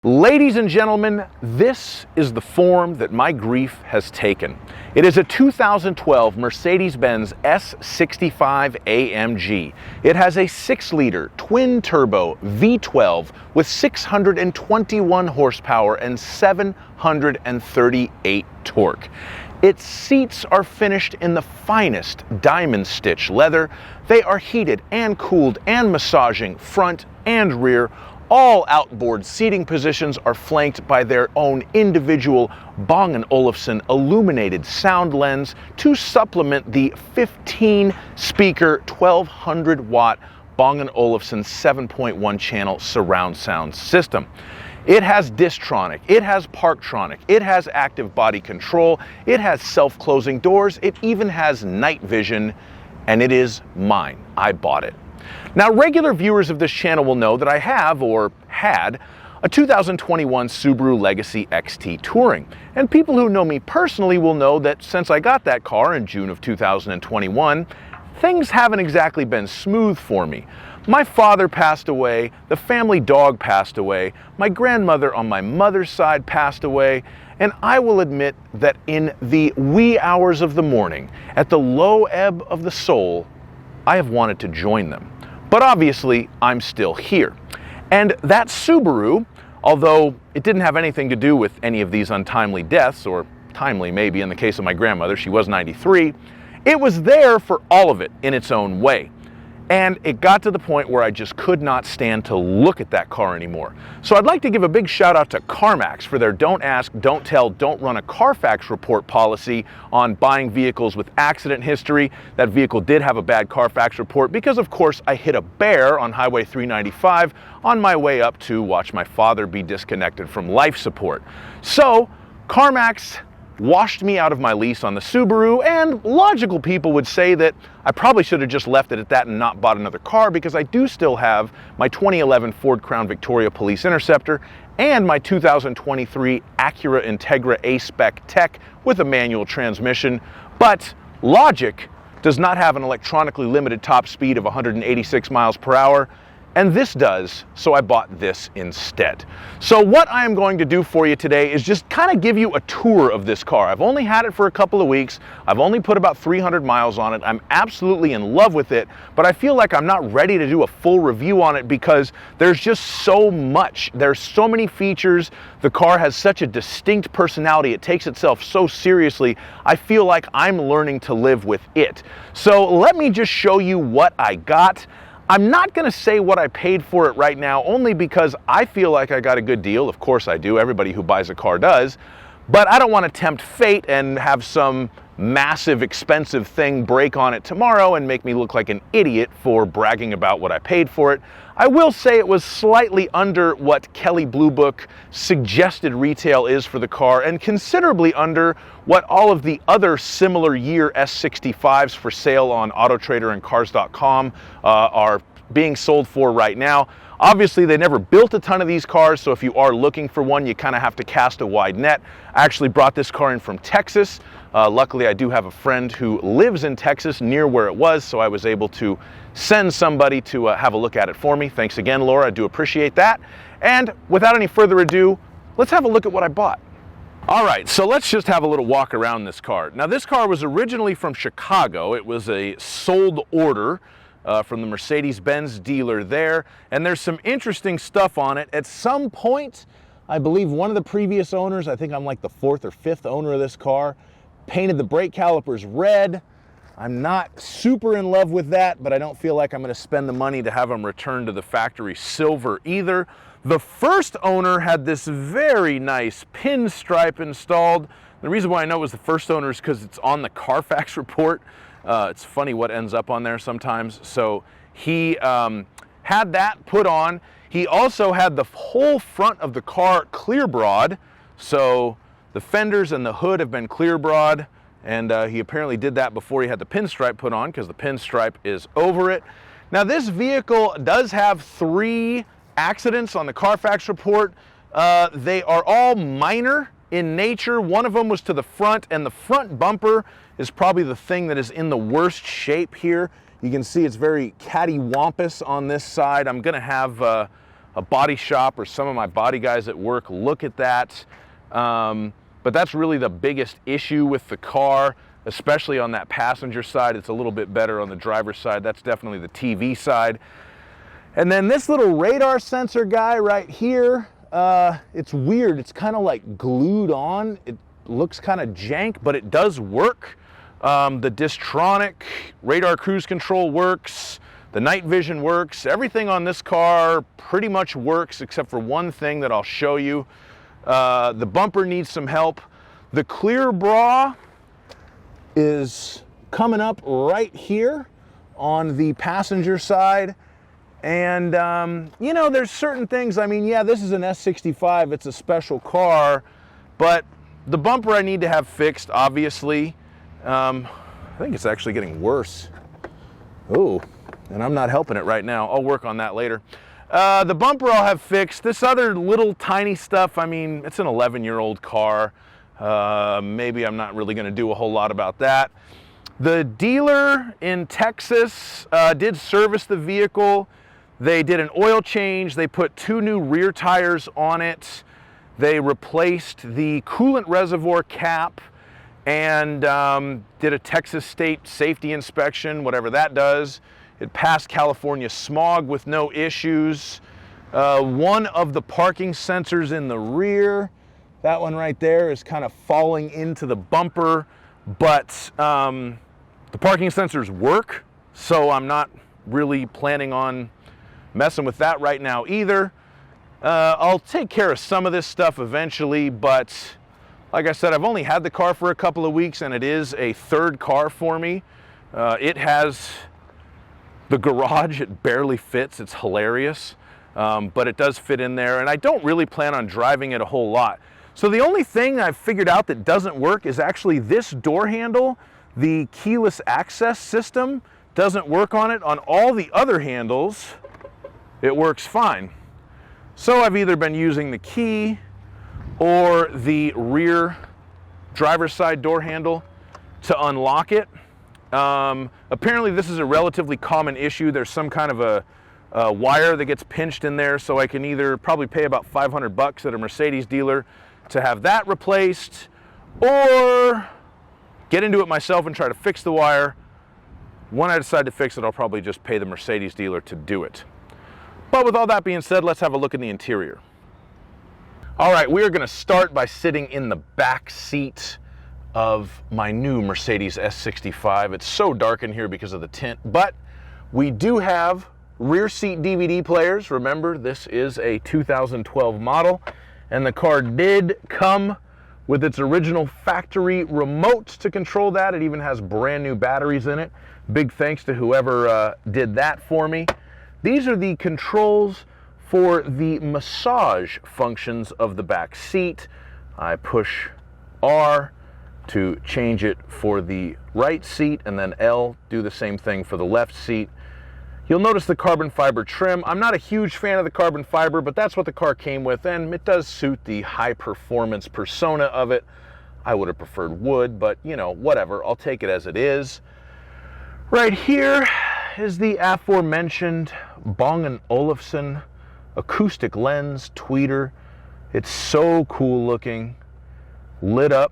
Ladies and gentlemen, this is the form that my grief has taken. It is a 2012 Mercedes-Benz S65 AMG. It has a 6-liter twin-turbo V12 with 621 horsepower and 738 torque. Its seats are finished in the finest diamond stitch leather. They are heated and cooled and massaging front and rear. All outboard seating positions are flanked by their own individual Bang & Olufsen illuminated sound lens to supplement the 15-speaker 1200-watt Bang & Olufsen 7.1 channel surround sound system. It has Distronic, it has Parktronic, it has active body control, it has self-closing doors, it even has night vision, and it is mine. I bought it. Now, regular viewers of this channel will know that I have, or had, a 2021 Subaru Legacy XT Touring. And people who know me personally will know that since I got that car in June of 2021, things haven't exactly been smooth for me. My father passed away, the family dog passed away, my grandmother on my mother's side passed away, and I will admit that in the wee hours of the morning, at the low ebb of the soul, I have wanted to join them. But obviously, I'm still here. And that Subaru, although it didn't have anything to do with any of these untimely deaths, or timely maybe in the case of my grandmother, she was 93, it was there for all of it in its own way. And it got to the point where I just could not stand to look at that car anymore. So I'd like to give a big shout out to CarMax for their don't ask, don't tell, don't run a Carfax report policy on buying vehicles with accident history. That vehicle did have a bad Carfax report because, of course, I hit a bear on Highway 395 on my way up to watch my father be disconnected from life support. So CarMax washed me out of my lease on the Subaru, and logical people would say that I probably should have just left it at that and not bought another car, because I do still have my 2011 Ford Crown Victoria Police Interceptor and my 2023 Acura Integra A-Spec Tech with a manual transmission. But logic does not have an electronically limited top speed of 186 miles per hour. And this does, so I bought this instead. So what I am going to do for you today is just kind of give you a tour of this car. I've only had it for a couple of weeks. I've only put about 300 miles on it. I'm absolutely in love with it, but I feel like I'm not ready to do a full review on it because there's just so much. There's so many features. The car has such a distinct personality. It takes itself so seriously. I feel like I'm learning to live with it. So let me just show you what I got. I'm not going to say what I paid for it right now, only because I feel like I got a good deal. Of course I do. Everybody who buys a car does. But I don't want to tempt fate and have some massive expensive thing break on it tomorrow and make me look like an idiot for bragging about what I paid for it. I will say it was slightly under what Kelley Blue Book suggested retail is for the car, and considerably under what all of the other similar year S65s for sale on AutoTrader and Cars.com are being sold for right now. Obviously, they never built a ton of these cars, so if you are looking for one, you kind of have to cast a wide net. I actually brought this car in from Texas. Luckily, I do have a friend who lives in Texas near where it was, so I was able to send somebody to have a look at it for me. Thanks again, Laura. I do appreciate that. And without any further ado, let's have a look at what I bought. All right, so let's just have a little walk around this car. Now, this car was originally from Chicago. It was a sold order from the Mercedes-Benz dealer there, and there's some interesting stuff on it. At some point, I believe one of the previous owners, I think I'm like the 4th or 5th owner of this car, painted the brake calipers red. I'm not super in love with that, but I don't feel like I'm going to spend the money to have them returned to the factory silver either. The first owner had this very nice pinstripe installed. The reason why I know it was the first owner is because it's on the Carfax report. It's funny what ends up on there sometimes. So he had that put on. He also had the whole front of the car clear broad. So the fenders and the hood have been clear broad. And he apparently did that before he had the pinstripe put on, because the pinstripe is over it. Now, this vehicle does have 3 accidents on the Carfax report. They are all minor in nature. One of them was to the front, and the front bumper is probably the thing that is in the worst shape here. You can see it's very cattywampus on this side. I'm going to have a body shop or some of my body guys at work look at that. But that's really the biggest issue with the car, especially on that passenger side. It's a little bit better on the driver's side. That's definitely the TV side. And then this little radar sensor guy right here, it's weird. It's kind of like glued on. It looks kind of jank, but it does work. The Distronic radar cruise control works. The night vision works. Everything on this car pretty much works except for one thing that I'll show you. The bumper needs some help. The clear bra is coming up right here on the passenger side. And, you know, there's certain things, I mean, yeah, this is an S65, it's a special car, but the bumper I need to have fixed, obviously. I think it's actually getting worse. Oh, and I'm not helping it right now. I'll work on that later. The bumper I'll have fixed. This other little tiny stuff, I mean, it's an 11-year-old car. Maybe I'm not really going to do a whole lot about that. The dealer in Texas did service the vehicle. They did an oil change. They put 2 new rear tires on it. They replaced the coolant reservoir cap and did a Texas state safety inspection, whatever that does. It passed California smog with no issues. One of the parking sensors in the rear, that one right there, is kind of falling into the bumper, but the parking sensors work, so I'm not really planning on messing with that right now either. I'll take care of some of this stuff eventually, but like I said, I've only had the car for a couple of weeks and it is a third car for me. It has the garage, it barely fits, it's hilarious, but it does fit in there and I don't really plan on driving it a whole lot. So the only thing I've figured out that doesn't work is actually this door handle. The keyless access system doesn't work on it. On all the other handles, it works fine. So I've either been using the key or the rear driver's side door handle to unlock it. Apparently this is a relatively common issue. There's some kind of a wire that gets pinched in there, so I can either probably pay about 500 bucks at a Mercedes dealer to have that replaced, or get into it myself and try to fix the wire. When I decide to fix it, I'll probably just pay the Mercedes dealer to do it. But with all that being said, let's have a look in the interior. All right, we are going to start by sitting in the back seat of my new Mercedes S65. It's so dark in here because of the tint, but we do have rear seat DVD players. Remember, this is a 2012 model, and the car did come with its original factory remote to control that. It even has brand new batteries in it. Big thanks to whoever did that for me. These are the controls for the massage functions of the back seat. I push R to change it for the right seat, and then L, do the same thing for the left seat. You'll notice the carbon fiber trim. I'm not a huge fan of the carbon fiber, but that's what the car came with, and it does suit the high performance persona of it. I would have preferred wood, but you know, whatever, I'll take it as it is. Right here is the aforementioned Bang & Olufsen acoustic lens tweeter. It's so cool looking, lit up.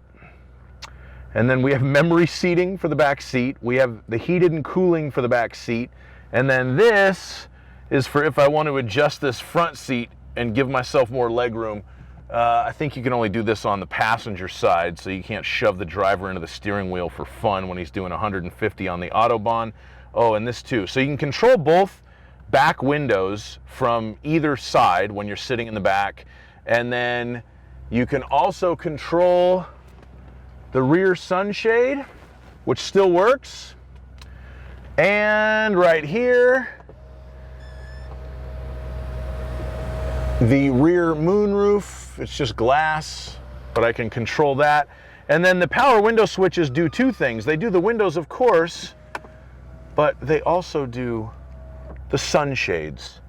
And then we have memory seating for the back seat. We have the heated and cooling for the back seat. And then this is for if I want to adjust this front seat and give myself more leg room. I think you can only do this on the passenger side, so you can't shove the driver into the steering wheel for fun when he's doing 150 on the Autobahn. Oh, and this too. So you can control both back windows from either side when you're sitting in the back. And then you can also control the rear sunshade, which still works. And right here, the rear moonroof. It's just glass, but I can control that. And then the power window switches do two things. They do the windows, of course, but they also do the sunshades.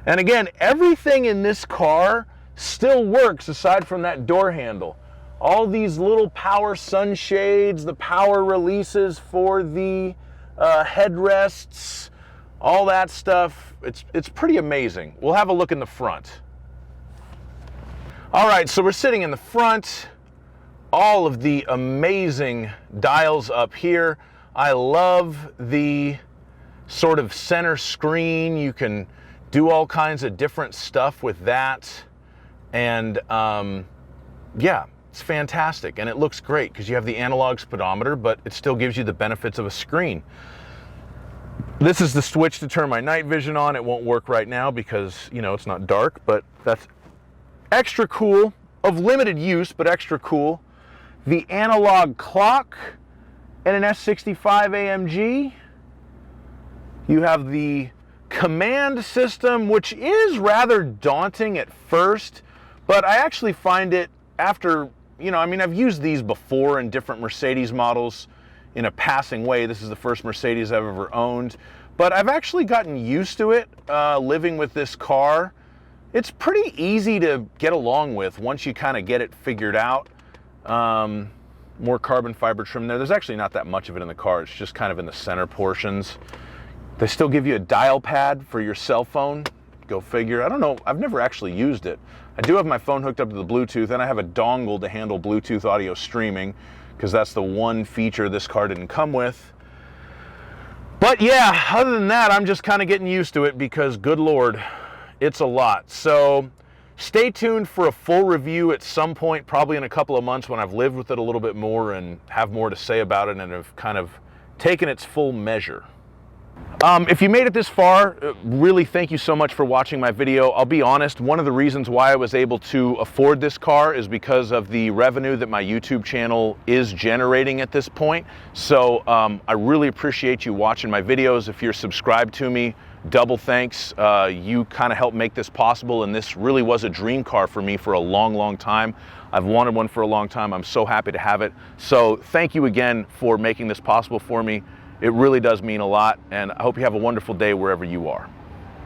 And again, everything in this car still works aside from that door handle. All these little power sunshades, the power releases for the headrests, all that stuff. It's pretty amazing. We'll have a look in the front. All right, so we're sitting in the front. All of the amazing dials up here. I love the sort of center screen. You can do all kinds of different stuff with that. And yeah, it's fantastic. And it looks great because you have the analog speedometer, but it still gives you the benefits of a screen. This is the switch to turn my night vision on. It won't work right now because, you know, it's not dark, but that's extra cool, of limited use, but extra cool. The analog clock and an S65 AMG. You have the command system, which is rather daunting at first, but I actually find it after, you know, I mean, I've used these before in different Mercedes models in a passing way. This is the first Mercedes I've ever owned, but I've actually gotten used to it living with this car. It's pretty easy to get along with once you kind of get it figured out. More carbon fiber trim there. There's actually not that much of it in the car. It's just kind of in the center portions. They still give you a dial pad for your cell phone. Go figure. I don't know. I've never actually used it. I do have my phone hooked up to the Bluetooth, and I have a dongle to handle Bluetooth audio streaming because that's the one feature this car didn't come with. But yeah, other than that, I'm just kind of getting used to it because, good Lord, it's a lot. So stay tuned for a full review at some point, probably in a couple of months when I've lived with it a little bit more and have more to say about it and have kind of taken its full measure. If you made it this far, really thank you so much for watching my video. I'll be honest, one of the reasons why I was able to afford this car is because of the revenue that my YouTube channel is generating at this point. So I really appreciate you watching my videos. If you're subscribed to me, double thanks. You kind of helped make this possible, and this really was a dream car for me for a long, long time. I've wanted one for a long time. I'm so happy to have it. So thank you again for making this possible for me. It really does mean a lot, and I hope you have a wonderful day wherever you are.